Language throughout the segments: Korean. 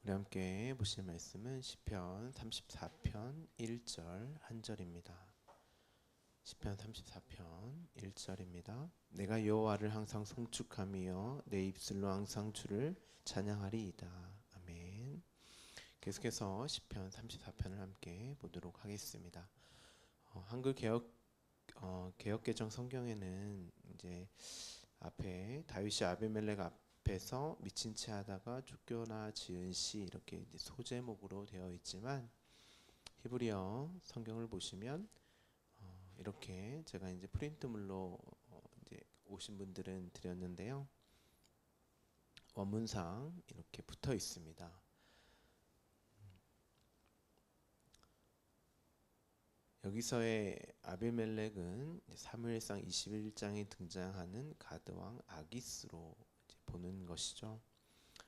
우리 함께 보실 말씀은 시편 34편 1절 한 절입니다. 시편 34편 1절입니다. 내가 여호와를 항상 송축하며 내 입술로 항상 주를 찬양하리이다. 아멘. 계속해서 시편 34편을 함께 보도록 하겠습니다. 한글 개역개정 성경에는 이제 앞에 다윗이 아비멜렉 앞에서 미친 채 하다가 쫓겨나 지은 시 이렇게 이제 소제목으로 되어 있지만 히브리어 성경을 보시면 이렇게 제가 이제 프린트물로 이제 오신 분들은 드렸는데요. 원문상 이렇게 붙어 있습니다. 여기서의 아비멜렉은 사무엘상 21장에 등장하는 가드 왕 아기스로 보는 것이죠.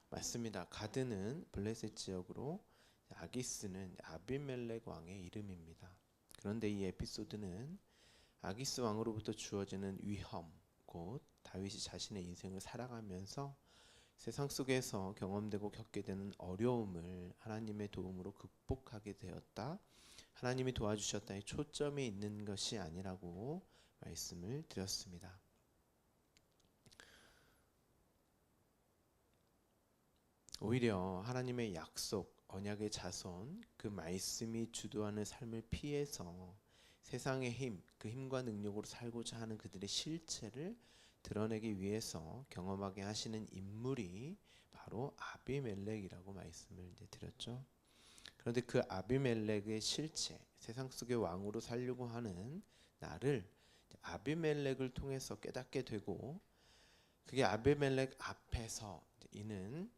맞습니다. 가드는 블레셋 지역으로, 아기스는 아비멜렉 왕의 이름입니다. 그런데 이 에피소드는 아기스 왕으로부터 주어지는 위험, 곧 다윗이 자신의 인생을 살아가면서 세상 속에서 경험되고 겪게 되는 어려움을 하나님의 도움으로 극복하게 되었다, 하나님이 도와주셨다에 초점이 있는 것이 아니라고 말씀을 드렸습니다. 오히려 하나님의 약속, 언약의 자손, 그 말씀이 주도하는 삶을 피해서 세상의 힘, 그 힘과 능력으로 살고자 하는 그들의 실체를 드러내기 위해서 경험하게 하시는 인물이 바로 아비멜렉이라고 말씀을 이제 드렸죠. 그런데 그 아비멜렉의 실체, 세상 속의 왕으로 살려고 하는 나를 아비멜렉을 통해서 깨닫게 되고, 그게 아비멜렉 앞에서 이는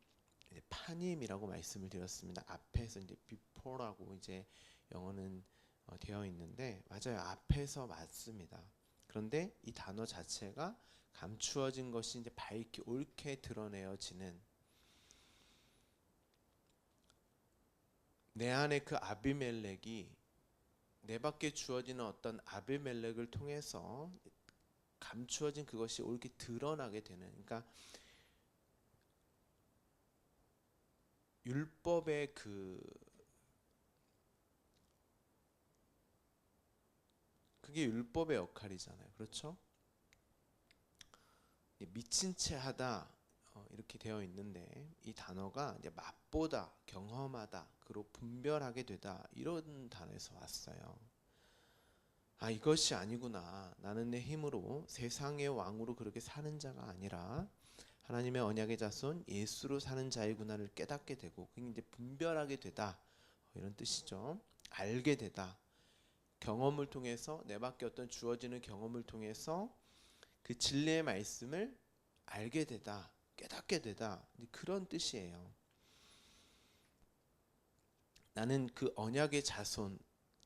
파님이라고 말씀을 드렸습니다. 앞에서 이제 before라고 이제 영어는 되어 있는데 맞아요. 앞에서 맞습니다. 그런데 이 단어 자체가 감추어진 것이 이제 밝게 옳게 드러내어지는, 내 안에 그 아비멜렉이 내 밖에 주어지는 어떤 아비멜렉을 통해서 감추어진 그것이 옳게 드러나게 되는, 그러니까 율법의 그게 율법의 역할이잖아요. 그렇죠? 미친 채 하다 이렇게 되어 있는데 이 단어가 이제 맛보다, 경험하다, 그리고 분별하게 되다, 이런 단어에서 왔어요. 아, 이것이 아니구나. 나는 내 힘으로 세상의 왕으로 그렇게 사는 자가 아니라 하나님의 언약의 자손 예수로 사는 자이구나를 깨닫게 되고, 그게 이제 분별하게 되다, 이런 뜻이죠. 알게 되다. 경험을 통해서, 내 밖에 어떤 주어지는 경험을 통해서 그 진리의 말씀을 알게 되다, 깨닫게 되다, 그런 뜻이에요. 나는 그 언약의 자손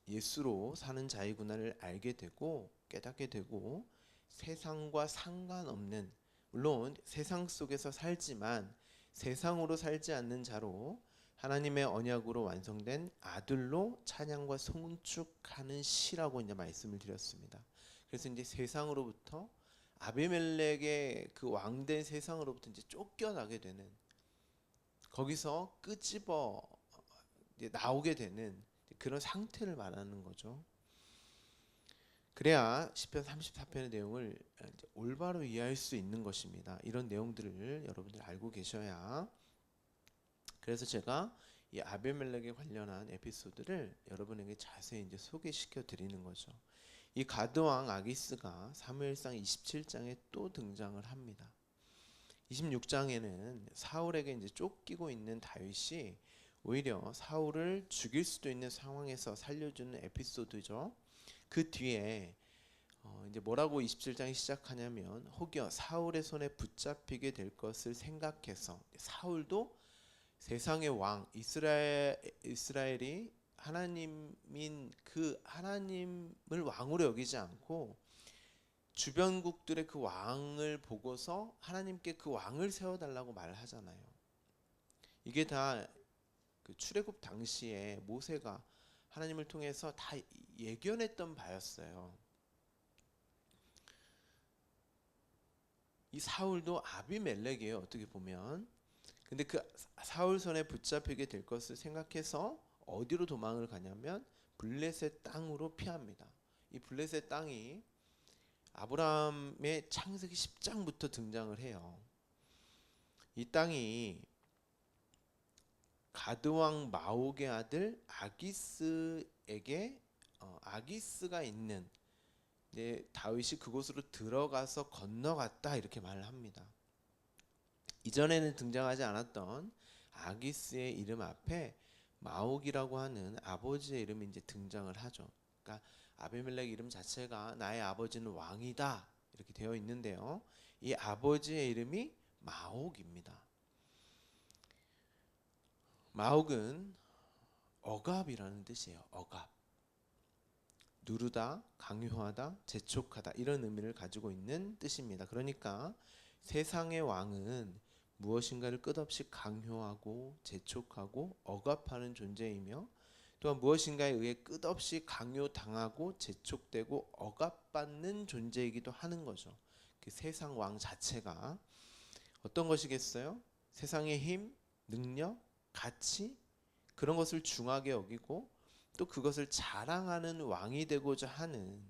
예수로 사는 자이구나를 알게 되고 깨닫게 되고, 세상과 상관없는, 물론 세상 속에서 살지만 세상으로 살지 않는 자로 하나님의 언약으로 완성된 아들로 찬양과 송축하는 시라고 이제 말씀을 드렸습니다. 그래서 이제 세상으로부터, 아비멜렉의 그 왕된 세상으로부터 이제 쫓겨나게 되는, 거기서 끄집어 이제 나오게 되는 그런 상태를 말하는 거죠. 그래야 시편 34편의 내용을 이제 올바로 이해할 수 있는 것입니다. 이런 내용들을 여러분들 알고 계셔야. 그래서 제가 이 아비멜렉에 관련한 에피소드를 여러분에게 자세히 이제 소개시켜 드리는 거죠. 이 가드 왕 아기스가 사무엘상 27장에 또 등장을 합니다. 26장에는 사울에게 이제 쫓기고 있는 다윗이 오히려 사울을 죽일 수도 있는 상황에서 살려주는 에피소드죠. 그 뒤에 이제 뭐라고 27장이 시작하냐면, 혹여 사울의 손에 붙잡히게 될 것을 생각해서 사울도 세상의 왕, 이스라엘이 하나님인 그 하나님을 왕으로 여기지 않고 주변국들의 그 왕을 보고서 하나님께 그 왕을 세워달라고 말하잖아요. 이게 다 그 출애굽 당시에 모세가 하나님을 통해서 다 예견했던 바였어요. 이 사울도 아비멜렉이에요. 어떻게 보면 근데 그 사울 손에 붙잡히게 될 것을 생각해서 어디로 도망을 가냐면 블레셋 땅으로 피합니다. 이 블레셋 땅이 아브라함의 창세기 10장부터 등장을 해요. 이 땅이 가드 왕 마옥의 아들 아기스에게 아기스가 있는, 다윗이 그곳으로 들어가서 건너갔다 이렇게 말을 합니다. 이전에는 등장하지 않았던 아기스의 이름 앞에 마옥이라고 하는 아버지의 이름이 이제 등장을 하죠. 그러니까 아비멜렉 이름 자체가 나의 아버지는 왕이다 이렇게 되어 있는데요. 이 아버지의 이름이 마옥입니다. 마옥은 억압이라는 뜻이에요. 억압. 누르다, 강요하다, 재촉하다 이런 의미를 가지고 있는 뜻입니다. 그러니까 세상의 왕은 무엇인가를 끝없이 강요하고 재촉하고 억압하는 존재이며, 또한 무엇인가에 의해 끝없이 강요당하고 재촉되고 억압받는 존재이기도 하는 거죠. 그 세상 왕 자체가 어떤 것이겠어요? 세상의 힘, 능력, 가치 그런 것을 중하게 여기고 또 그것을 자랑하는 왕이 되고자 하는,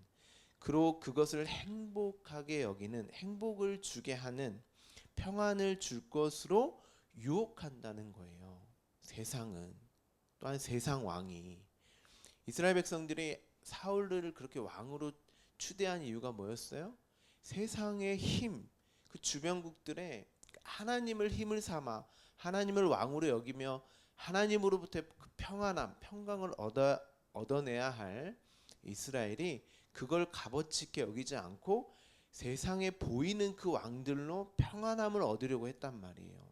그리고 그것을 행복하게 여기는, 행복을 주게 하는, 평안을 줄 것으로 유혹한다는 거예요. 세상은, 또한 세상 왕이. 이스라엘 백성들이 사울을 그렇게 왕으로 추대한 이유가 뭐였어요? 세상의 힘, 그 주변국들의 하나님을 힘을 삼아 하나님을 왕으로 여기며 하나님으로부터 그 평안함, 평강을 얻어내야 할 이스라엘이 그걸 값어치 있게 여기지 않고 세상에 보이는 그 왕들로 평안함을 얻으려고 했단 말이에요.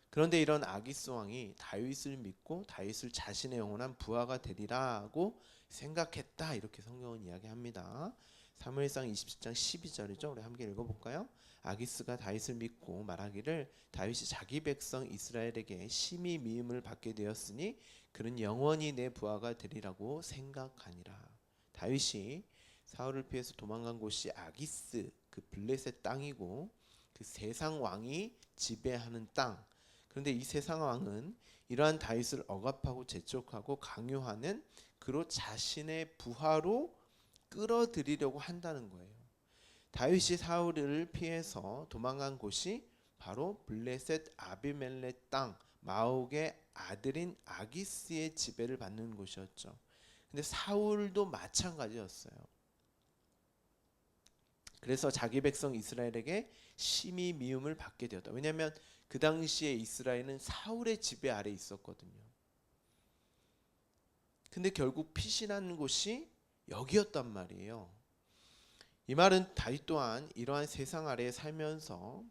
그런데 이런 아기스 왕이 다윗을 믿고 다윗을 자신의 영원한 부하가 되리라고 생각했다 이렇게 성경은 이야기합니다. 사무엘상 27장 12절이죠. 우리 함께 읽어볼까요? 아기스가 다윗을 믿고 말하기를 다윗이 자기 백성 이스라엘에게 심히 미움을 받게 되었으니 그는 영원히 내 부하가 되리라고 생각하니라. 다윗이 사울을 피해서 도망간 곳이 아기스, 그 블레셋 땅이고 그 세상 왕이 지배하는 땅. 그런데 이 세상 왕은 이러한 다윗을 억압하고 재촉하고 강요하는, 그로 자신의 부하로 끌어들이려고 한다는 거예요. 다윗이 사울을 피해서 도망간 곳이 바로 블레셋 아비멜렉 땅, 마옥의 아들인 아기스의 지배를 받는 곳이었죠. 근데 사울도 마찬가지였어요. 그래서 자기 백성 이스라엘에게 심히 미움을 받게 되었다. 왜냐하면 그 당시에 이스라엘은 사울의 지배 아래 있었거든요. 근데 결국 피신한 곳이 여기였단 말이에요. 이 말은 다윗 또한 이러한 세상 아래에 살면서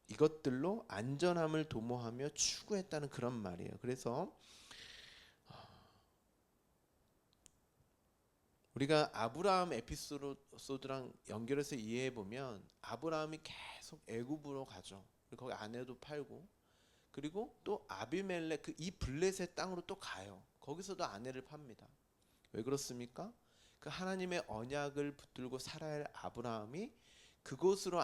이것들로 안전함을 도모하며 추구했다는 그런 말이에요. 그래서 우리가 아브라함 에피소드랑 연결해서 이해해 보면 아브라함이 계속 애굽으로 가죠. 거기 아내도 팔고, 그리고 또 아비멜렉 이 블레셋 땅으로 또 가요. 거기서도 아내를 팝니다. 왜 그렇습니까? 그 하나님의 언약을 붙들고 살아야 할 아브라함이 그곳으로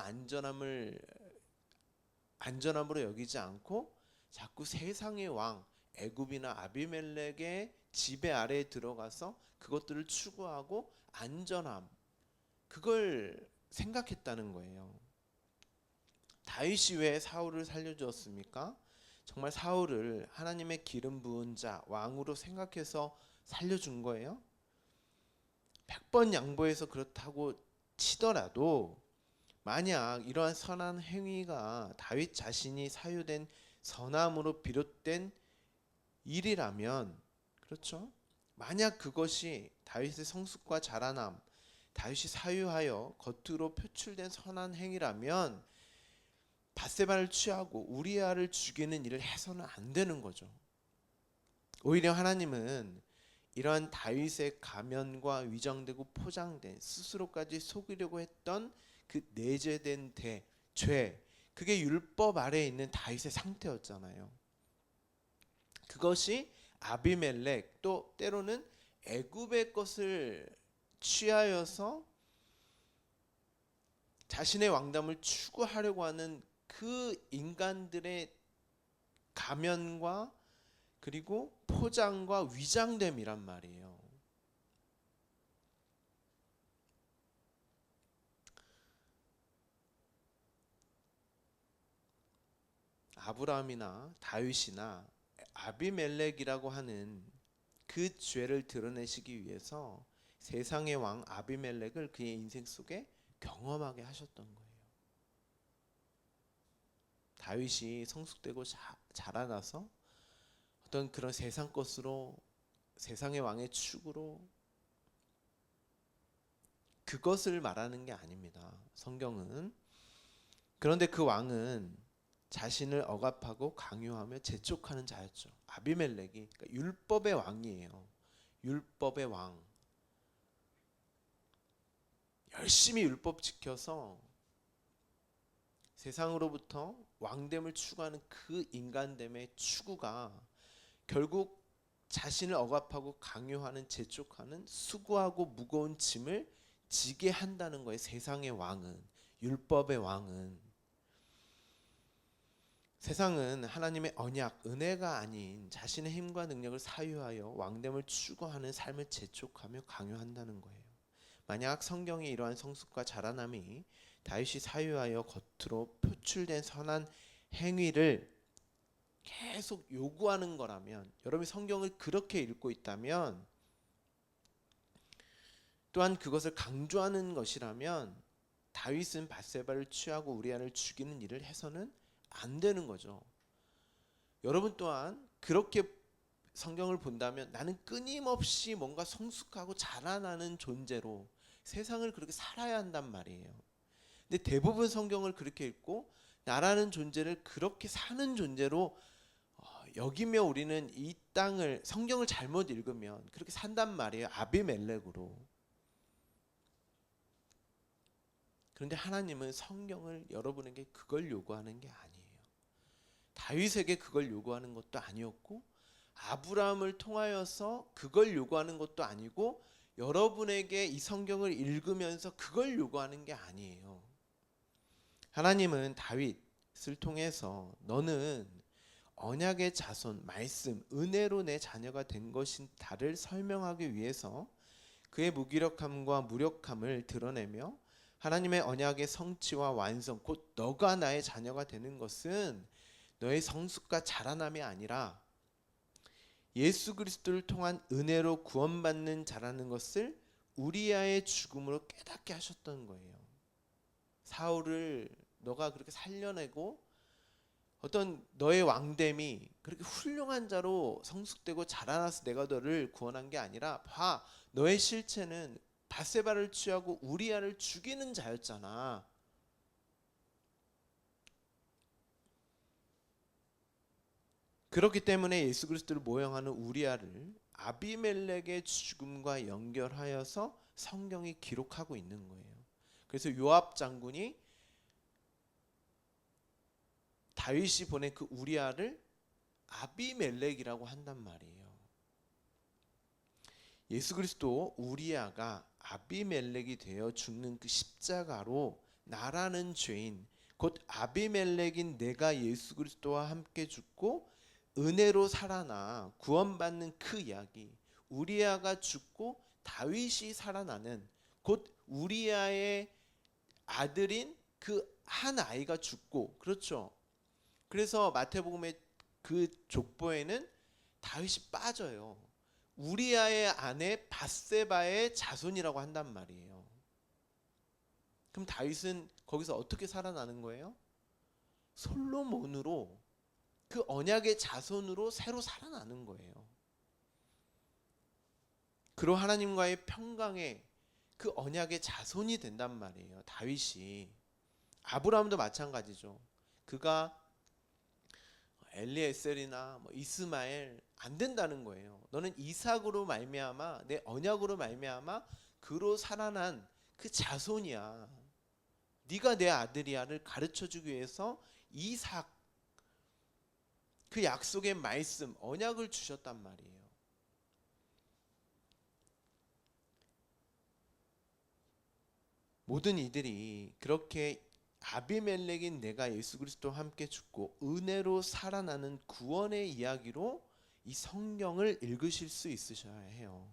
안전함으로 여기지 않고 자꾸 세상의 왕 애굽이나 아비멜렉의 지배 아래에 들어가서 그것들을 추구하고 안전함, 그걸 생각했다는 거예요. 다윗이 왜 사울을 살려주었습니까? 정말 사울을 하나님의 기름 부은 자, 왕으로 생각해서 살려준 거예요? 100번 양보해서 그렇다고 치더라도 만약 이러한 선한 행위가 다윗 자신이 사유된 선함으로 비롯된 일이라면, 그렇죠? 만약 그것이 다윗의 성숙과 자라남, 다윗이 사유하여 겉으로 표출된 선한 행위라면 밧세바를 취하고 우리아를 죽이는 일을 해서는 안 되는 거죠. 오히려 하나님은 이러한 다윗의 가면과 위장되고 포장된, 스스로까지 속이려고 했던 그 내재된 죄, 그게 율법 아래에 있는 다윗의 상태였잖아요. 그것이 아비멜렉, 또 때로는 애굽의 것을 취하여서 자신의 왕담을 추구하려고 하는 그 인간들의 가면과 그리고 포장과 위장됨이란 말이에요. 아브라함이나 다윗이나 아비멜렉이라고 하는 그 죄를 드러내시기 위해서 세상의 왕 아비멜렉을 그의 인생 속에 경험하게 하셨던 거예요. 다윗이 성숙되고 자라나서 어떤 그런 세상 것으로, 세상의 왕의 축으로, 그것을 말하는 게 아닙니다, 성경은. 그런데 그 왕은 자신을 억압하고 강요하며 재촉하는 자였죠. 아비멜렉이, 그러니까 율법의 왕이에요. 율법의 왕. 열심히 율법 지켜서 세상으로부터 왕됨을 추구하는 그 인간됨의 추구가 결국 자신을 억압하고 강요하는, 재촉하는, 수고하고 무거운 짐을 지게 한다는 거예요. 세상의 왕은, 율법의 왕은. 세상은 하나님의 언약, 은혜가 아닌 자신의 힘과 능력을 사유하여 왕됨을 추구하는 삶을 재촉하며 강요한다는 거예요. 만약 성경에 이러한 성숙과 자라남이 다윗이 사유하여 겉으로 표출된 선한 행위를 계속 요구하는 거라면, 여러분이 성경을 그렇게 읽고 있다면, 또한 그것을 강조하는 것이라면 다윗은 밧세바를 취하고 우리아를 죽이는 일을 해서는 안 되는 거죠. 여러분 또한 그렇게 성경을 본다면 나는 끊임없이 뭔가 성숙하고 자라나는 존재로 세상을 그렇게 살아야 한단 말이에요. 근데 대부분 성경을 그렇게 읽고 나라는 존재를 그렇게 사는 존재로 여기며 우리는 이 땅을, 성경을 잘못 읽으면 그렇게 산단 말이에요. 아비멜렉으로. 그런데 하나님은 성경을 여러분에게 그걸 요구하는 게 아니에요. 다윗에게 그걸 요구하는 것도 아니었고, 아브라함을 통하여서 그걸 요구하는 것도 아니고, 여러분에게 이 성경을 읽으면서 그걸 요구하는 게 아니에요. 하나님은 다윗을 통해서 너는 언약의 자손, 말씀, 은혜로 내 자녀가 된 것이다를 설명하기 위해서 그의 무기력함과 무력함을 드러내며 하나님의 언약의 성취와 완성, 곧 너가 나의 자녀가 되는 것은 너의 성숙과 자라남이 아니라 예수 그리스도를 통한 은혜로 구원받는 자라는 것을 우리아의 죽음으로 깨닫게 하셨던 거예요. 사울을 너가 그렇게 살려내고 어떤 너의 왕됨이 그렇게 훌륭한 자로 성숙되고 자라나서 내가 너를 구원한 게 아니라, 봐, 너의 실체는 밧세바를 취하고 우리아를 죽이는 자였잖아. 그렇기 때문에 예수 그리스도를 모형하는 우리아를 아비멜렉의 죽음과 연결하여서 성경이 기록하고 있는 거예요. 그래서 요압 장군이 다윗이 보낸 그 우리아를 아비멜렉이라고 한단 말이에요. 예수 그리스도 우리아가 아비멜렉이 되어 죽는 그 십자가로 나라는 죄인, 곧 아비멜렉인 내가 예수 그리스도와 함께 죽고 은혜로 살아나 구원받는 그 이야기, 우리아가 죽고 다윗이 살아나는, 곧 우리아의 아들인 그 한 아이가 죽고, 그렇죠. 그래서 마태복음의 그 족보에는 다윗이 빠져요. 우리아의 아내 밧세바의 자손이라고 한단 말이에요. 그럼 다윗은 거기서 어떻게 살아나는 거예요? 솔로몬으로, 그 언약의 자손으로 새로 살아나는 거예요. 그로 하나님과의 평강의 그 언약의 자손이 된단 말이에요, 다윗이. 아브라함도 마찬가지죠. 그가 엘리에셀이나 이스마엘 안 된다는 거예요. 너는 이삭으로 말미암아, 내 언약으로 말미암아 그로 살아난 그 자손이야. 네가 내 아들이야를 가르쳐주기 위해서 이삭, 그 약속의 말씀, 언약을 주셨단 말이에요. 모든 이들이 그렇게 아비멜렉인 내가 예수 그리스도와 함께 죽고 은혜로 살아나는 구원의 이야기로 이 성경을 읽으실 수 있으셔야 해요.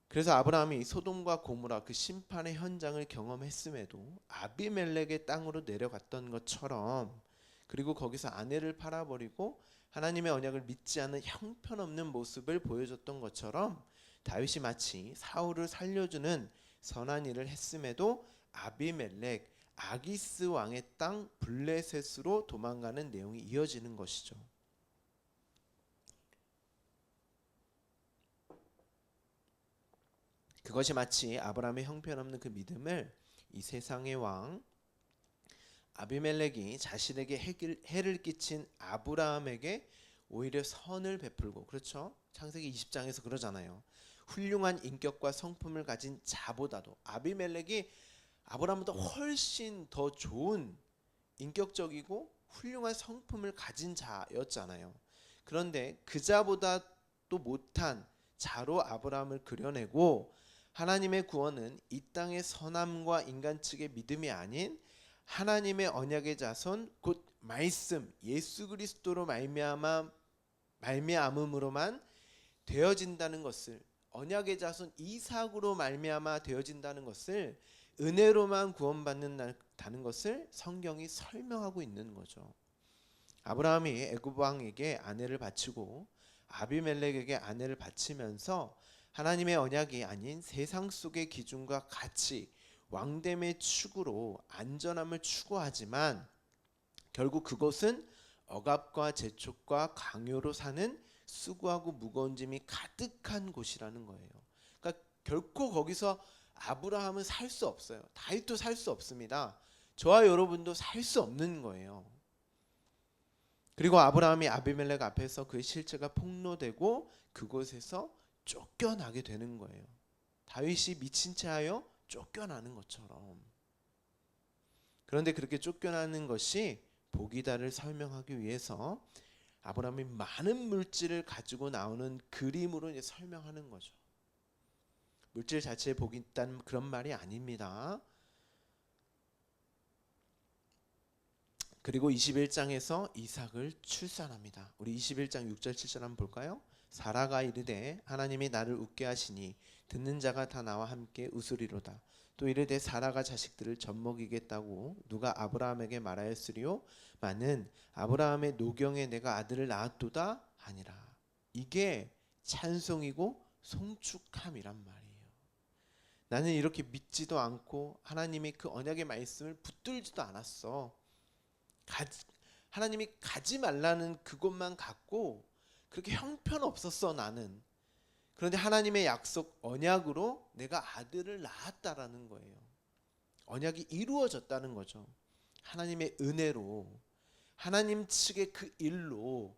그래서 아브라함이 소돔과 고모라 그 심판의 현장을 경험했음에도 아비멜렉의 땅으로 내려갔던 것처럼, 그리고 거기서 아내를 팔아버리고 하나님의 언약을 믿지 않는 형편없는 모습을 보여줬던 것처럼, 다윗이 마치 사울을 살려주는 선한 일을 했음에도 아비멜렉 아기스 왕의 땅 블레셋으로 도망가는 내용이 이어지는 것이죠. 그것이 마치 아브라함의 형편없는 그 믿음을 이 세상의 왕 아비멜렉이 자신에게 해를 끼친 아브라함에게 오히려 선을 베풀고, 그렇죠? 창세기 20장에서 그러잖아요. 훌륭한 인격과 성품을 가진 자보다도 아비멜렉이 아브라함보다 훨씬 더 좋은 인격적이고 훌륭한 성품을 가진 자였잖아요. 그런데 그 자보다 또 못한 자로 아브라함을 그려내고, 하나님의 구원은 이 땅의 선함과 인간 측의 믿음이 아닌 하나님의 언약의 자손 곧 말씀 예수 그리스도로 말미암음으로만 되어진다는 것을, 언약의 자손 이삭으로 말미암아 되어진다는 것을, 은혜로만 구원받는다는 것을 성경이 설명하고 있는 거죠. 아브라함이 애굽 왕에게 아내를 바치고 아비멜렉에게 아내를 바치면서 하나님의 언약이 아닌 세상 속의 기준과 같이 왕됨의 추구로 안전함을 추구하지만, 결국 그것은 억압과 재촉과 강요로 사는 수고하고 무거운 짐이 가득한 곳이라는 거예요. 그러니까 결코 거기서 아브라함은 살 수 없어요. 다윗도 살 수 없습니다. 저와 여러분도 살 수 없는 거예요. 그리고 아브라함이 아비멜렉 앞에서 그의 실체가 폭로되고 그곳에서 쫓겨나게 되는 거예요. 다윗이 미친 채 하여 쫓겨나는 것처럼. 그런데 그렇게 쫓겨나는 것이 복이다를 설명하기 위해서 아브라함이 많은 물질을 가지고 나오는 그림으로 이제 설명하는 거죠. 물질 자체에 복이 있다는 그런 말이 아닙니다. 그리고 21장에서 이삭을 출산합니다. 우리 21장 6절 7절 한번 볼까요? 사라가 이르되 하나님이 나를 웃게 하시니 듣는 자가 다 나와 함께 웃으리로다. 또 이르되 사라가 자식들을 젖먹이겠다고 누가 아브라함에게 말하였으리요? 마는 아브라함의 노경에 내가 아들을 낳았도다 하니라. 이게 찬송이고 송축함이란 말이에요. 나는 이렇게 믿지도 않고 하나님이 그 언약의 말씀을 붙들지도 않았어. 하나님이 가지 말라는 그것만 갖고 그렇게 형편없었어 나는. 그런데 하나님의 약속 언약으로 내가 아들을 낳았다라는 거예요. 언약이 이루어졌다는 거죠. 하나님의 은혜로, 하나님 측의 그 일로.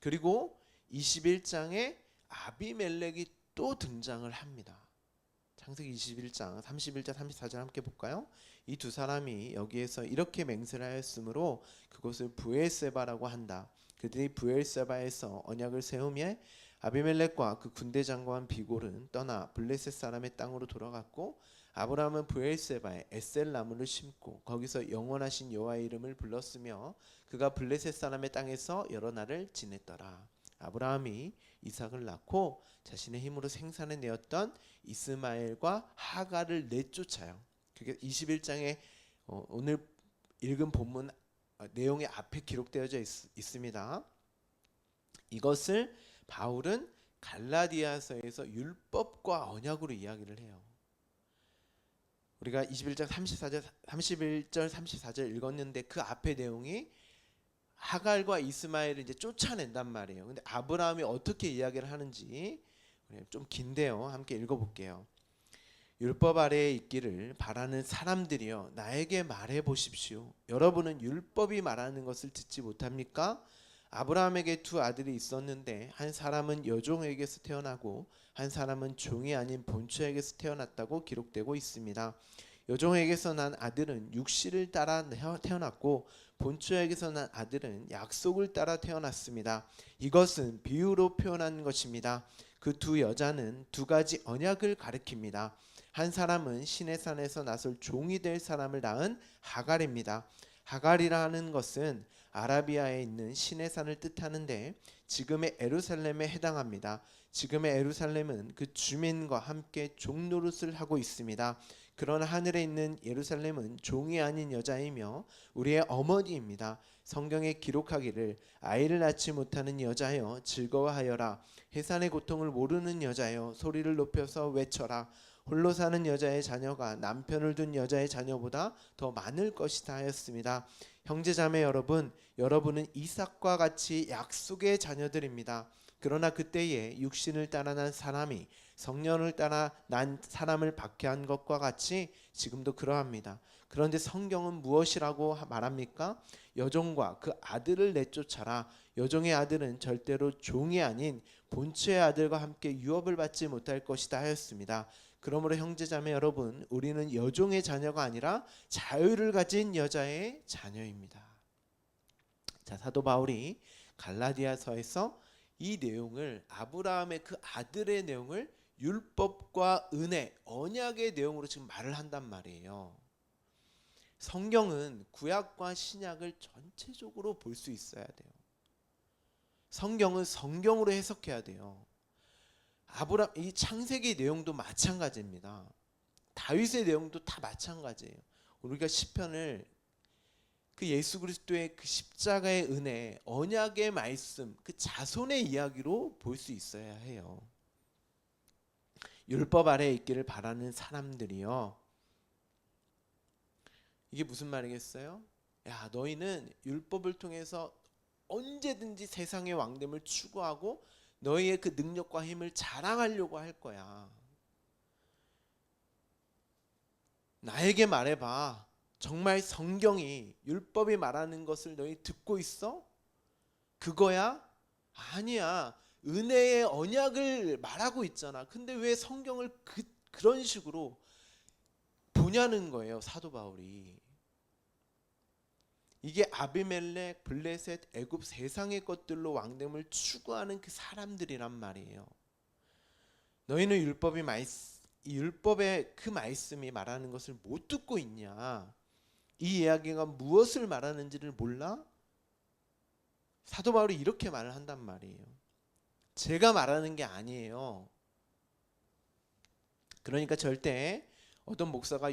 그리고 21장에 아비멜렉이 또 등장을 합니다. 창세기 21장 31절 34절 함께 볼까요? 이 두 사람이 여기에서 이렇게 맹세를 하였으므로 그곳을 브엘세바라고 한다. 그들이 브엘세바에서 언약을 세우며 아비멜렉과 그 군대 장관 비골은 떠나 블레셋 사람의 땅으로 돌아갔고, 아브라함은 브엘세바에 에셀 나무를 심고 거기서 영원하신 여호와의 이름을 불렀으며 그가 블레셋 사람의 땅에서 여러 날을 지냈더라. 아브라함이 이삭을 낳고 자신의 힘으로 생산해내었던 이스마엘과 하갈을 내쫓아요. 그게 21장에 오늘 읽은 본문 내용의 앞에 기록되어져 있습니다. 이것을 바울은 갈라디아서에서 율법과 언약으로 이야기를 해요. 우리가 21장 31절 34절 읽었는데 그 앞에 내용이 하갈과 이스마엘을 이제 쫓아낸단 말이에요. 근데 아브라함이 어떻게 이야기를 하는지 좀 긴데요. 함께 읽어볼게요. 율법 아래에 있기를 바라는 사람들이여 나에게 말해 보십시오. 여러분은 율법이 말하는 것을 듣지 못합니까? 아브라함에게 두 아들이 있었는데 한 사람은 여종에게서 태어나고 한 사람은 종이 아닌 본처에게서 태어났다고 기록되고 있습니다. 여종에게서 난 아들은 육신을 따라 태어났고 본처에게서 난 아들은 약속을 따라 태어났습니다. 이것은 비유로 표현한 것입니다. 그 두 여자는 두 가지 언약을 가리킵니다. 한 사람은 시내산에서 나설 종이 될 사람을 낳은 하갈입니다. 하갈이라는 것은 아라비아에 있는 시내산을 뜻하는데 지금의 에루살렘에 해당합니다. 지금의 에루살렘은 그 주민과 함께 종노릇을 하고 있습니다. 그러나 하늘에 있는 예루살렘은 종이 아닌 여자이며 우리의 어머니입니다. 성경에 기록하기를 아이를 낳지 못하는 여자여 즐거워하여라. 해산의 고통을 모르는 여자여 소리를 높여서 외쳐라. 홀로 사는 여자의 자녀가 남편을 둔 여자의 자녀보다 더 많을 것이다 하였습니다. 형제자매 여러분, 여러분은 이삭과 같이 약속의 자녀들입니다. 그러나 그때에 육신을 따라 난 사람이 성령을 따라 난 사람을 박해한 것과 같이 지금도 그러합니다. 그런데 성경은 무엇이라고 말합니까? 여종과 그 아들을 내쫓아라. 여종의 아들은 절대로 종이 아닌 본처의 아들과 함께 유업을 받지 못할 것이다 하였습니다. 그러므로 형제자매 여러분, 우리는 여종의 자녀가 아니라 자유를 가진 여자의 자녀입니다. 자, 사도 바울이 갈라디아서에서 이 내용을, 아브라함의 그 아들의 내용을 율법과 은혜, 언약의 내용으로 지금 말을 한단 말이에요. 성경은 구약과 신약을 전체적으로 볼 수 있어야 돼요. 성경은 성경으로 해석해야 돼요. 아브라함, 이 창세기 내용도 마찬가지입니다. 다윗의 내용도 다 마찬가지예요. 우리가 시편을 그 예수 그리스도의 그 십자가의 은혜, 언약의 말씀, 그 자손의 이야기로 볼 수 있어야 해요. 율법 아래에 있기를 바라는 사람들이요. 이게 무슨 말이겠어요? 야, 너희는 율법을 통해서 언제든지 세상의 왕됨을 추구하고 너희의 그 능력과 힘을 자랑하려고 할 거야. 나에게 말해봐. 정말 성경이, 율법이 말하는 것을 너희 듣고 있어? 그거야? 아니야. 은혜의 언약을 말하고 있잖아. 근데 왜 성경을 그런 식으로 보냐는 거예요, 사도 바울이. 이게 아비멜렉, 블레셋, 애굽 세상의 것들로 왕됨을 추구하는 그 사람들이란 말이에요. 너희는 율법의 그 말씀이 말하는 것을 못 듣고 있냐? 이 이야기가 무엇을 말하는지를 몰라? 사도 바울이 이렇게 말을 한단 말이에요. 제가 말하는 게 아니에요. 그러니까 절대 어떤 목사가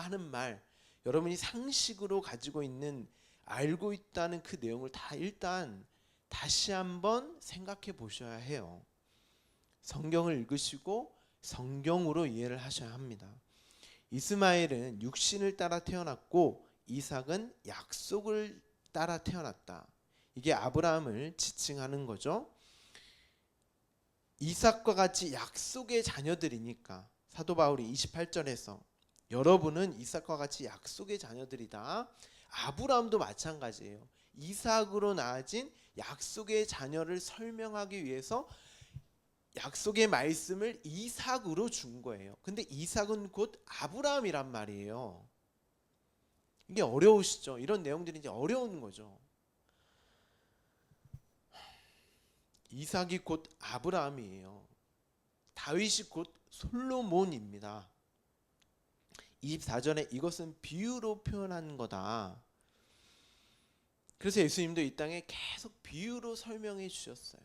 하는 말, 여러분이 상식으로 가지고 있는, 알고 있다는 그 내용을 다 일단 다시 한번 생각해 보셔야 해요. 성경을 읽으시고 성경으로 이해를 하셔야 합니다. 이스마엘은 육신을 따라 태어났고 이삭은 약속을 따라 태어났다. 이게 아브라함을 지칭하는 거죠. 이삭과 같이 약속의 자녀들이니까 사도 바울이 28절에서 여러분은 이삭과 같이 약속의 자녀들이다. 아브라함도 마찬가지예요. 이삭으로 낳아진 약속의 자녀를 설명하기 위해서 약속의 말씀을 이삭으로 준 거예요. 근데 이삭은 곧 아브라함이란 말이에요. 이게 어려우시죠? 이런 내용들이 이제 어려운 거죠. 이삭이 곧 아브라함이에요. 다윗이 곧 솔로몬입니다. 24절에 이것은 비유로 표현한 거다. 그래서 예수님도 이 땅에 계속 비유로 설명해 주셨어요.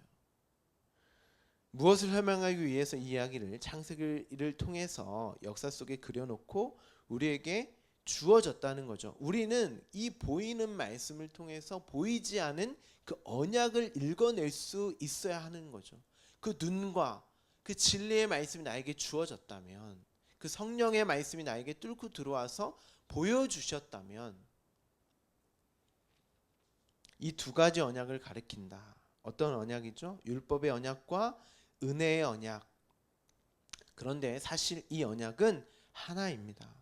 무엇을 설명하기 위해서 이 이야기를 창세기를 통해서 역사 속에 그려놓고 우리에게 주어졌다는 거죠. 우리는 이 보이는 말씀을 통해서 보이지 않은 그 언약을 읽어낼 수 있어야 하는 거죠. 그 눈과 그 진리의 말씀이 나에게 주어졌다면, 그 성령의 말씀이 나에게 뚫고 들어와서 보여주셨다면, 이 두 가지 언약을 가리킨다. 어떤 언약이죠? 율법의 언약과 은혜의 언약. 그런데 사실 이 언약은 하나입니다.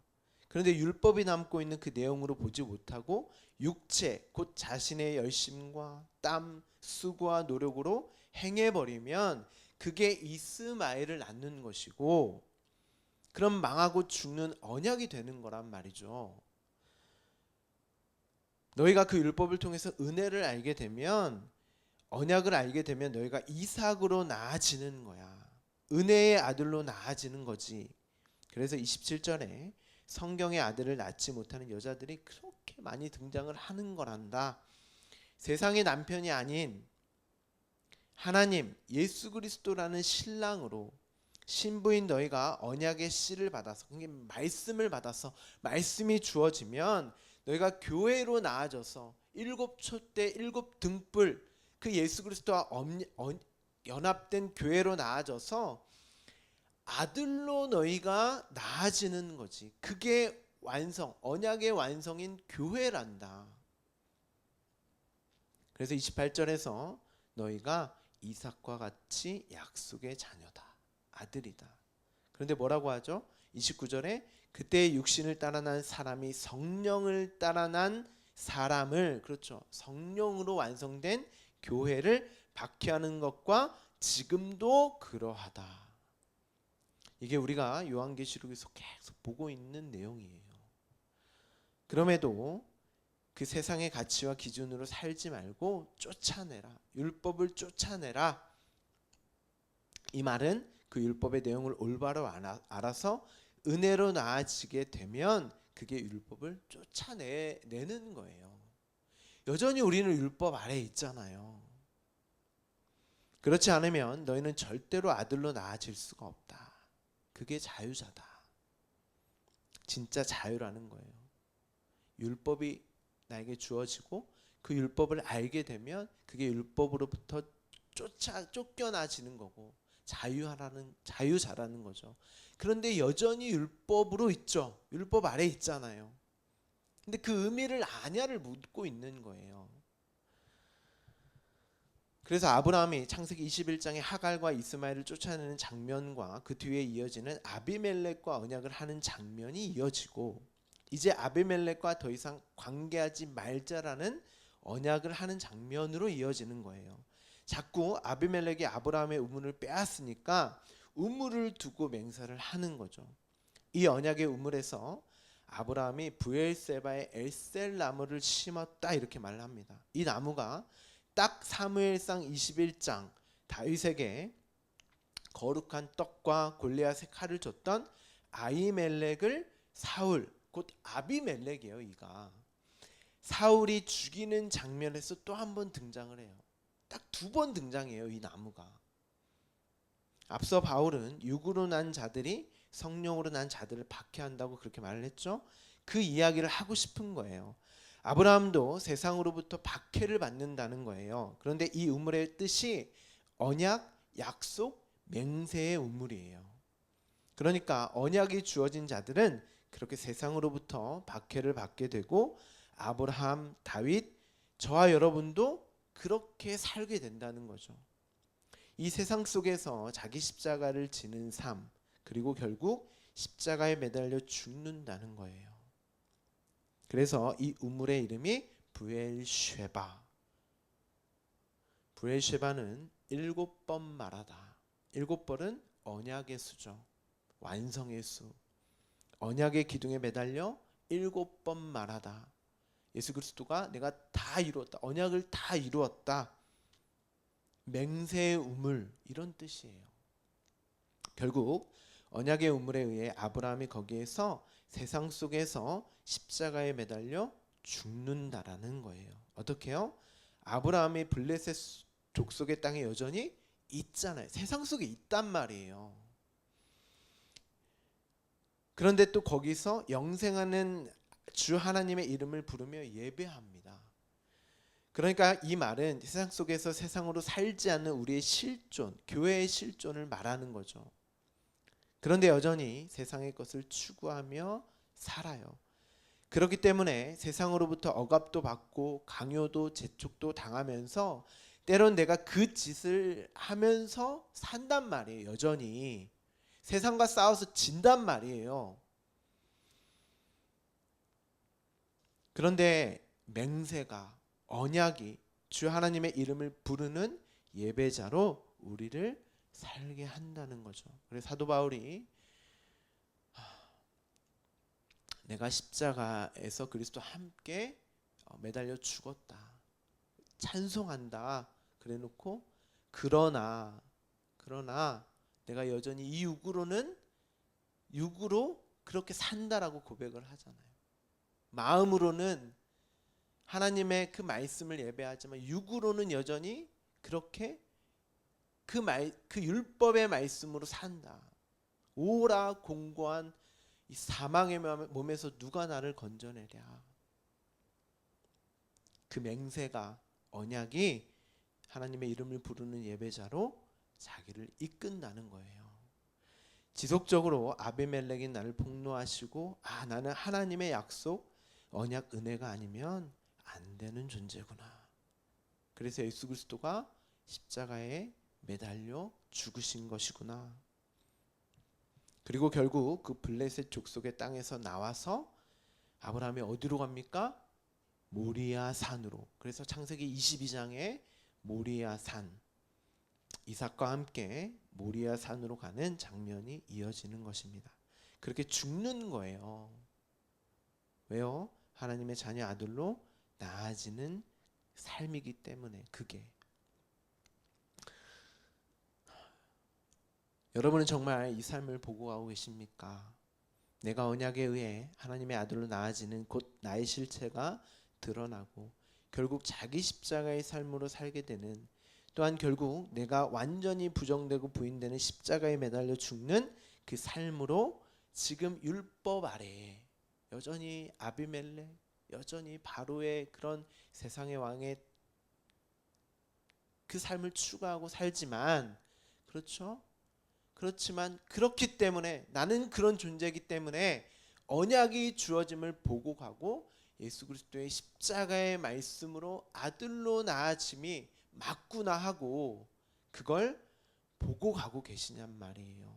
그런데 율법이 담고 있는 그 내용으로 보지 못하고 육체, 곧 자신의 열심과 땀, 수고와 노력으로 행해버리면 그게 이스마엘을 낳는 것이고, 그럼 망하고 죽는 언약이 되는 거란 말이죠. 너희가 그 율법을 통해서 은혜를 알게 되면, 언약을 알게 되면 너희가 이삭으로 나아지는 거야. 은혜의 아들로 낳아지는 거지. 그래서 27절에 성경의 아들을 낳지 못하는 여자들이 그렇게 많이 등장을 하는 거란다. 세상의 남편이 아닌 하나님 예수 그리스도라는 신랑으로 신부인 너희가 언약의 씨를 받아서, 그러니까 말씀을 받아서 말씀이 주어지면 너희가 교회로 나아져서 일곱 촛대 일곱 등불 그 예수 그리스도와 연합된 교회로 나아져서 아들로 너희가 나아지는 거지. 그게 완성, 언약의 완성인 교회란다. 그래서 28절에서 너희가 이삭과 같이 약속의 자녀다, 아들이다. 그런데 뭐라고 하죠? 29절에 그때 육신을 따라 난 사람이 성령을 따라 난 사람을, 그렇죠, 성령으로 완성된 교회를 박해하는 것과 지금도 그러하다. 이게 우리가 요한계시록에서 계속 보고 있는 내용이에요. 그럼에도 그 세상의 가치와 기준으로 살지 말고 쫓아내라. 율법을 쫓아내라. 이 말은 그 율법의 내용을 올바로 알아서 은혜로 나아지게 되면 그게 율법을 쫓아내는 거예요. 여전히 우리는 율법 아래에 있잖아요. 그렇지 않으면 너희는 절대로 아들로 나아질 수가 없다. 그게 자유자다. 진짜 자유라는 거예요. 율법이 나에게 주어지고 그 율법을 알게 되면 그게 율법으로부터 쫓겨나지는 거고 자유자라는 거죠. 그런데 여전히 율법으로 있죠. 율법 아래 있잖아요. 근데 그 의미를 아냐를 묻고 있는 거예요. 그래서 아브라함이 창세기 21장에 하갈과 이스마엘을 쫓아내는 장면과 그 뒤에 이어지는 아비멜렉과 언약을 하는 장면이 이어지고, 이제 아비멜렉과 더 이상 관계하지 말자라는 언약을 하는 장면으로 이어지는 거예요. 자꾸 아비멜렉이 아브라함의 우물을 빼앗으니까 우물을 두고 맹세를 하는 거죠. 이 언약의 우물에서 아브라함이 브엘세바의 엘셀 나무를 심었다, 이렇게 말을 합니다. 이 나무가 딱 사무엘상 21장 다윗에게 거룩한 떡과 골리앗의 칼을 줬던 아히멜렉을 사울, 곧 아비멜렉이에요. 이가 사울이 죽이는 장면에서 또 한 번 등장을 해요. 딱 2번 등장해요. 이 나무가. 앞서 바울은 육으로 난 자들이 성령으로 난 자들을 박해한다고 그렇게 말을 했죠. 그 이야기를 하고 싶은 거예요. 아브라함도 세상으로부터 박해를 받는다는 거예요. 그런데 이 우물의 뜻이 언약, 약속, 맹세의 우물이에요. 그러니까 언약이 주어진 자들은 그렇게 세상으로부터 박해를 받게 되고, 아브라함, 다윗, 저와 여러분도 그렇게 살게 된다는 거죠. 이 세상 속에서 자기 십자가를 지는 삶, 그리고 결국 십자가에 매달려 죽는다는 거예요. 그래서 이 우물의 이름이 브엘쉐바. 브엘쉐바는 7번 말하다. 7번은 언약의 수죠. 완성의 수. 언약의 기둥에 매달려 7번 말하다. 예수 그리스도가 내가 다 이루었다. 언약을 다 이루었다. 맹세의 우물, 이런 뜻이에요. 결국 언약의 우물에 의해 아브라함이 거기에서 세상 속에서 십자가에 매달려 죽는다라는 거예요. 어떻게요? 아브라함이 블레셋 족속의 땅에 여전히 있잖아요. 세상 속에 있단 말이에요. 그런데 또 거기서 영생하는 주 하나님의 이름을 부르며 예배합니다. 그러니까 이 말은 세상 속에서 세상으로 살지 않는 우리의 실존, 교회의 실존을 말하는 거죠. 그런데 여전히 세상의 것을 추구하며 살아요. 그렇기 때문에 세상으로부터 억압도 받고 강요도 재촉도 당하면서 때론 내가 그 짓을 하면서 산단 말이에요. 여전히 세상과 싸워서 진단 말이에요. 그런데 맹세가, 언약이 주 하나님의 이름을 부르는 예배자로 우리를 살게 한다는 거죠. 그래서 사도 바울이 내가 십자가에서 그리스도와 함께 매달려 죽었다, 찬송한다, 그래놓고 그러나 내가 여전히 이 육으로 그렇게 산다라고 고백을 하잖아요. 마음으로는 하나님의 그 말씀을 예배하지만 육으로는 여전히 그렇게 그 율법의 말씀으로 산다. 오라 공고한 이 사망의 몸에서 누가 나를 건져내랴. 그 맹세가, 언약이 하나님의 이름을 부르는 예배자로 자기를 이끈다는 거예요. 지속적으로 아비멜렉이 나를 폭로하시고 나는 하나님의 약속, 언약, 은혜가 아니면 안 되는 존재구나. 그래서 예수 그리스도가 십자가에 매달려 죽으신 것이구나. 그리고 결국 그 블레셋 족속의 땅에서 나와서 아브라함이 어디로 갑니까? 모리아 산으로. 그래서 창세기 22장에 모리아 산, 이삭과 함께 모리아 산으로 가는 장면이 이어지는 것입니다. 그렇게 죽는 거예요. 왜요? 하나님의 자녀 아들로 나아지는 삶이기 때문에. 그게 여러분은 정말 이 삶을 보고 가고 계십니까? 내가 언약에 의해 하나님의 아들로 나아지는 곧 나의 실체가 드러나고 결국 자기 십자가의 삶으로 살게 되는, 또한 결국 내가 완전히 부정되고 부인되는 십자가에 매달려 죽는 그 삶으로 지금 율법 아래에 여전히 아비멜렉, 여전히 바로의 그런 세상의 왕의 그 삶을 추구하고 살지만, 그렇죠? 그렇지만 그렇기 때문에, 나는 그런 존재이기 때문에 언약이 주어짐을 보고 가고 예수 그리스도의 십자가의 말씀으로 아들로 나아짐이 맞구나 하고 그걸 보고 가고 계시냔 말이에요.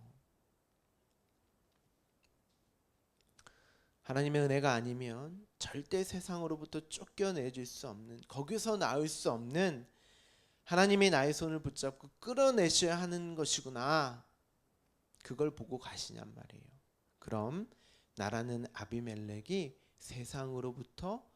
하나님의 은혜가 아니면 절대 세상으로부터 쫓겨내줄 수 없는, 거기서 나올 수 없는, 하나님이 나의 손을 붙잡고 끌어내셔야 하는 것이구나, 그걸 보고 가시냔 말이에요. 그럼 나라는 아비멜렉이 세상으로부터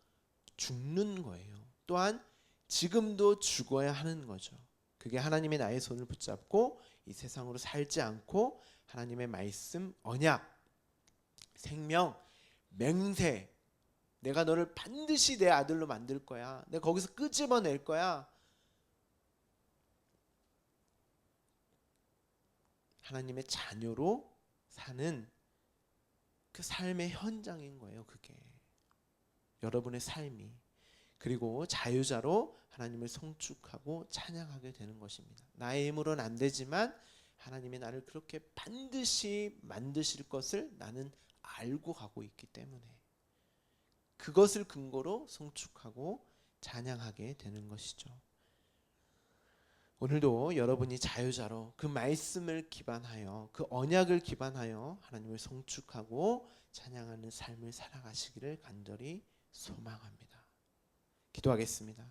죽는 거예요. 또한 지금도 죽어야 하는 거죠. 그게 하나님의 나의 손을 붙잡고 이 세상으로 살지 않고 하나님의 말씀, 언약, 생명, 맹세, 내가 너를 반드시 내 아들로 만들 거야, 내가 거기서 끄집어낼 거야, 하나님의 자녀로 사는 그 삶의 현장인 거예요. 그게 여러분의 삶이. 그리고 자유자로 하나님을 송축하고 찬양하게 되는 것입니다. 나의 힘으로는 안 되지만 하나님이 나를 그렇게 반드시 만드실 것을 나는 알고 가고 있기 때문에 그것을 근거로 송축하고 찬양하게 되는 것이죠. 오늘도 여러분이 자유자로 그 말씀을 기반하여, 그 언약을 기반하여 하나님을 송축하고 찬양하는 삶을 살아가시기를 간절히 소망합니다. 기도하겠습니다.